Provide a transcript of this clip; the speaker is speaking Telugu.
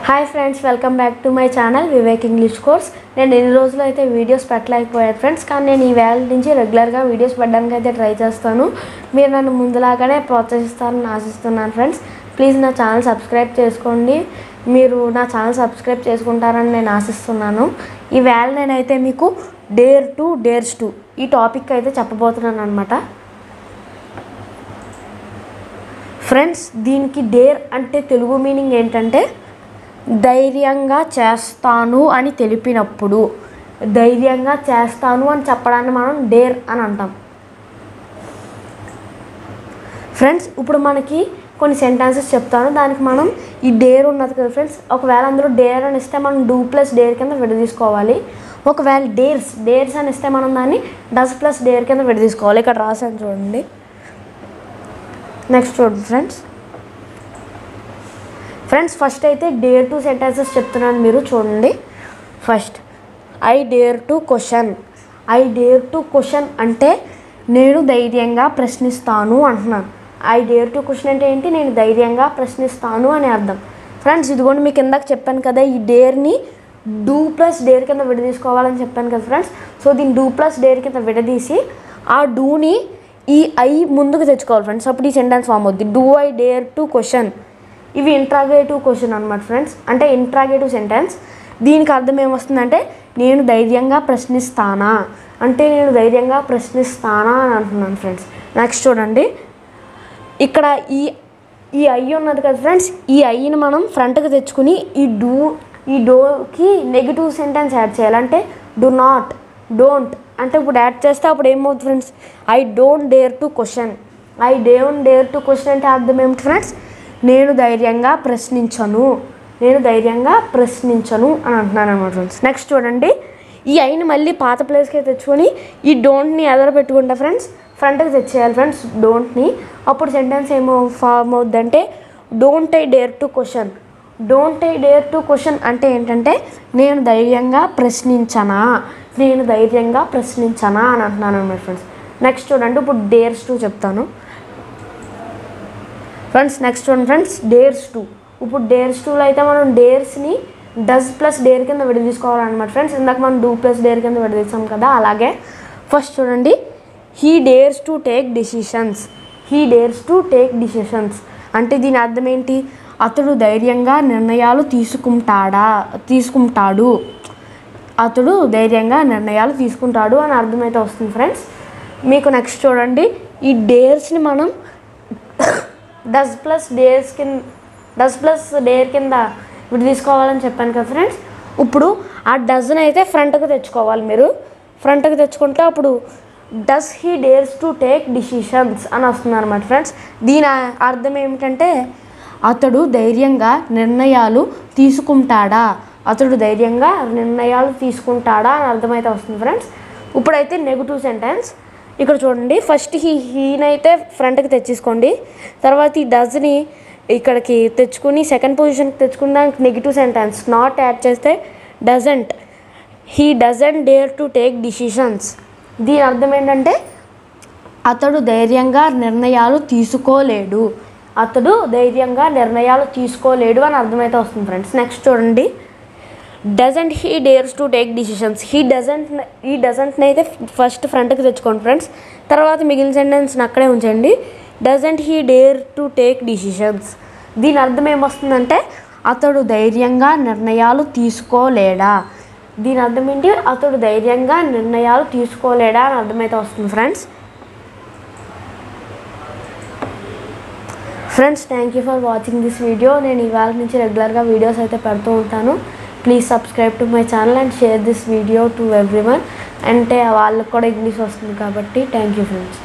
Hi friends, welcome back to my channel Vivek English course. నేను ఎన్ని రోజులు అయితే వీడియోస్ పెట్టలేకపోయాను ఫ్రెండ్స్, కానీ నేను ఈ వేళ నుంచి రెగ్యులర్గా వీడియోస్ పెట్టడానికి అయితే ట్రై చేస్తాను. మీరు నన్ను ముందులాగానే ప్రోత్సహిస్తారని ఆశిస్తున్నాను ఫ్రెండ్స్. ప్లీజ్ నా ఛానల్ సబ్స్క్రైబ్ చేసుకోండి. మీరు నా ఛానల్ సబ్స్క్రైబ్ చేసుకుంటారని నేను ఆశిస్తున్నాను. ఈ వేళ నేనైతే మీకు డేర్ టు డేర్స్ టు ఈ టాపిక్ అయితే చెప్పబోతున్నాను అనమాట ఫ్రెండ్స్. దీనికి డేర్ అంటే తెలుగు మీనింగ్ ఏంటంటే ధైర్యంగా చేస్తాను అని తెలిపినప్పుడు, ధైర్యంగా చేస్తాను అని చెప్పడాన్ని మనం డేర్ అని అంటాం ఫ్రెండ్స్. ఇప్పుడు మనకి కొన్ని సెంటెన్సెస్ చెప్తాను, దానికి మనం ఈ డేర్ ఉన్నది కదా ఫ్రెండ్స్. ఒకవేళ అందులో డేర్ అని ఇస్తే మనం డూ ప్లస్ డేర్ కింద విడదీసుకోవాలి. ఒకవేళ డేర్స్ అని ఇస్తే మనం దాన్ని డస్ ప్లస్ డేర్ కింద విడదీసుకోవాలి. ఇక్కడ రాసాను చూడండి. నెక్స్ట్ చూడండి ఫ్రెండ్స్, ఫస్ట్ అయితే డేర్ టు సెంటెన్సెస్ చెప్తున్నాను, మీరు చూడండి. First, I dare to question. I dare to question అంటే నేను ధైర్యంగా ప్రశ్నిస్తాను అంటున్నాను. ఐ డేర్ టు క్వశ్చన్ అంటే ఏంటి? నేను ధైర్యంగా ప్రశ్నిస్తాను అని అర్థం ఫ్రెండ్స్. ఇదిగోండి, మీకు ఇందాక చెప్పాను కదా, ఈ డేర్ని డూ ప్లస్ డేర్ కింద విడదీసుకోవాలని చెప్పాను కదా ఫ్రెండ్స్. సో దీన్ని డూ ప్లస్ డేర్ కింద విడదీసి ఆ డూని ఈ ఐ ముందుకు తెచ్చుకోవాలి ఫ్రెండ్స్. అప్పుడు ఈ సెంటెన్స్ ఫామ్ అవుద్ది. Do I dare to question. ఇవి ఇంట్రాగేటివ్ క్వశ్చన్ అనమాట ఫ్రెండ్స్, అంటే ఇంట్రాగేటివ్ సెంటెన్స్. దీనికి అర్థం ఏమొస్తుందంటే నేను ధైర్యంగా ప్రశ్నిస్తానా, అంటే నేను ధైర్యంగా ప్రశ్నిస్తానా అని అంటున్నాను ఫ్రెండ్స్. నెక్స్ట్ చూడండి, ఇక్కడ ఈ ఐ ఉన్నది కదా ఫ్రెండ్స్. ఈ ఐని మనం ఫ్రంట్కి తెచ్చుకుని ఈ డోకి నెగిటివ్ సెంటెన్స్ యాడ్ చేయాలంటే డు నాట్, డోంట్ అంటే ఇప్పుడు యాడ్ చేస్తే అప్పుడు ఏమవుతుంది friends? I don't dare to question. I don't dare to question అంటే అర్థం ఏమిటి ఫ్రెండ్స్? నేను ధైర్యంగా ప్రశ్నించను, నేను ధైర్యంగా ప్రశ్నించను అని అంటున్నాను అనమాట ఫ్రెండ్స్. నెక్స్ట్ చూడండి, ఈ ఐని మళ్ళీ పాత ప్లేస్కి తెచ్చుకొని ఈ డోంట్ని ఎదర పెట్టుకుంటా ఫ్రెండ్స్, ఫ్రంట్కి తెచ్చేయాలి ఫ్రెండ్స్ డోంట్ని. అప్పుడు సెంటెన్స్ ఏమో ఫామ్ అవుద్దంటే don't I dare to question. Don't I dare to question అంటే ఏంటంటే నేను ధైర్యంగా ప్రశ్నించనా, నేను ధైర్యంగా ప్రశ్నించనా అని అంటున్నాను అనమాట ఫ్రెండ్స్. నెక్స్ట్ చూడండి, ఇప్పుడు డేర్స్ టు చెప్తాను ఫ్రెండ్స్. నెక్స్ట్ చూడండి ఫ్రెండ్స్, డేర్స్ టు. ఇప్పుడు డేర్స్ టూలో అయితే మనం డేర్స్ని డస్ ప్లస్ డేర్ కింద విడదీసుకోవాలన్నమాట ఫ్రెండ్స్. ఇందాక మనం డూ ప్లస్ డేర్ కింద విడదీసాం కదా, అలాగే ఫస్ట్ చూడండి, he dares to take decisions. He dares to take decisions అంటే దీని అర్థం ఏంటి? అతడు ధైర్యంగా నిర్ణయాలు తీసుకుంటాడు. అతడు ధైర్యంగా నిర్ణయాలు తీసుకుంటాడు అని అర్థమైతే వస్తుంది ఫ్రెండ్స్ మీకు. నెక్స్ట్ చూడండి, ఈ డేర్స్ని మనం డస్ ప్లస్ డేర్ కింద ఇప్పుడు తీసుకోవాలని చెప్పాను కదా ఫ్రెండ్స్. ఇప్పుడు ఆ డస్ని అయితే ఫ్రంట్కి తెచ్చుకోవాలి. మీరు ఫ్రంట్కి తెచ్చుకుంటే అప్పుడు does he dares to take decisions అని వస్తుంది అనమాట ఫ్రెండ్స్. దీని అర్థం ఏమిటంటే అతడు ధైర్యంగా నిర్ణయాలు తీసుకుంటాడా, అతడు ధైర్యంగా నిర్ణయాలు తీసుకుంటాడా అని అర్థమైతే వస్తుంది ఫ్రెండ్స్. ఇప్పుడైతే నెగిటివ్ సెంటెన్స్ ఇక్కడ చూడండి. ఫస్ట్ హీనైతే ఫ్రంట్కి తెచ్చేసుకోండి, తర్వాత ఈ డస్ని ఇక్కడికి తెచ్చుకుని సెకండ్ పొజిషన్కి తెచ్చుకుని దానికి నెగిటివ్ సెంటెన్స్ నాట్ యాడ్ చేస్తే doesn't. He doesn't dare to take decisions. దీని అర్థం ఏంటంటే అతడు ధైర్యంగా నిర్ణయాలు తీసుకోలేడు, అతడు ధైర్యంగా నిర్ణయాలు తీసుకోలేడు అని అర్థమైతే వస్తుంది ఫ్రెండ్స్. నెక్స్ట్ చూడండి, doesn't he dares to take decisions. ఈ డజంట్ని అయితే ఫస్ట్ ఫ్రంట్కి తెచ్చుకోండి ఫ్రెండ్స్, తర్వాత మిగిలిన సెంటెన్స్ని అక్కడే ఉంచండి. Doesn't he dare to take decisions. దీని అర్థం ఏమొస్తుందంటే అతడు ధైర్యంగా నిర్ణయాలు తీసుకోలేడా. దీని అర్థం ఏంటి? అతడు ధైర్యంగా నిర్ణయాలు తీసుకోలేడా అని అర్థమైతే వస్తుంది friends. Thank you for watching this video. నేను ఇవాళ నుంచి రెగ్యులర్గా వీడియోస్ అయితే పెడుతూ ఉంటాను. Please subscribe to my channel and share this video to everyone. అంటే వాళ్ళకి కూడా ఇంగ్లీష్ వస్తుంది కాబట్టి. Thank you friends.